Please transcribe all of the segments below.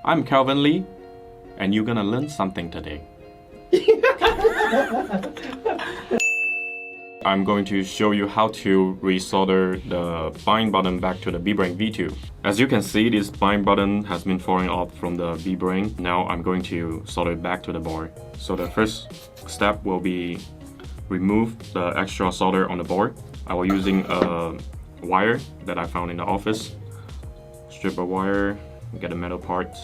I'm Calvin Lee, and you're gonna learn something today. I'm going to show you how to resolder the bind button back to the BeeBrain V2. As you can see, this bind button has been falling off from the BeeBrain. Now I'm going to solder it back to the board. So the first step will be remove the extra solder on the board. I will using a wire that I found in the office. Strip a wire, get a metal part,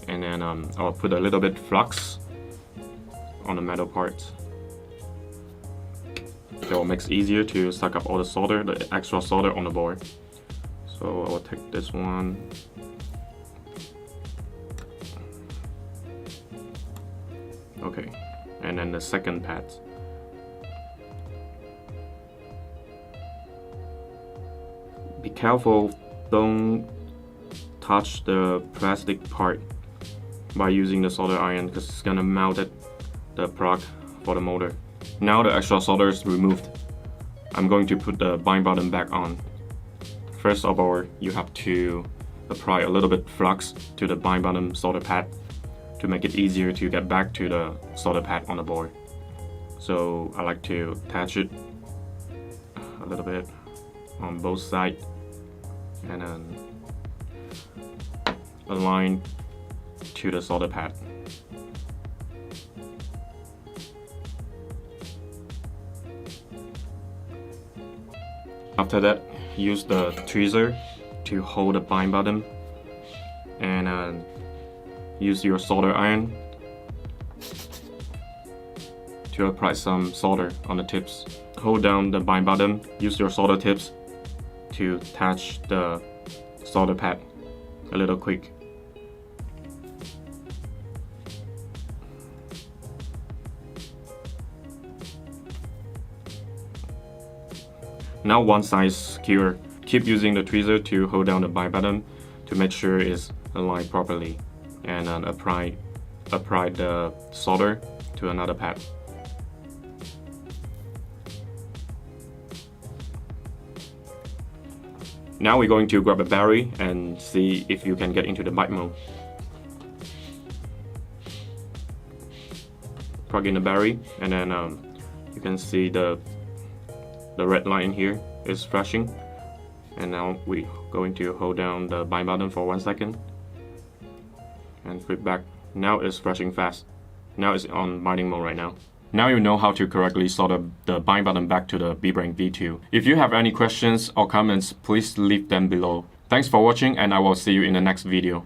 and then I'll put a little bit flux on the metal part. It will make it easier to suck up all the solder, the extra solder on the board. So I will take this one. Okay, and then the second pad. Be careful, don't touch the plastic part by using the solder iron because it's gonna melt the plug for the motor. Now the extra solder is removed. I'm going to put the bind button back on. First of all, you have to apply a little bit flux to the bind button solder pad to make it easier to get back to the solder pad on the board. So I like to attach it a little bit on both sides and then align to the solder pad. After that, use the tweezer to hold the bind button and use your solder iron to apply some solder on the tips. Hold down the bind button, use your solder tips to attach the solder pad a little quick. Now once it's secure, keep using the tweezer to hold down the bind button to make sure it's aligned properly, and then apply the solder to another pad. Now we're going to grab a battery and see if you can get into the bike mode. Plug in the battery, and then you can see the red line here is flashing. And now we're going to hold down the bind button for 1 second and flip back. Now it's flashing fast. Now it's on binding mode right now. Now you know how to correctly solder the bind button back to the BeeBrain V2. If you have any questions or comments, please leave them below. Thanks for watching, and I will see you in the next video.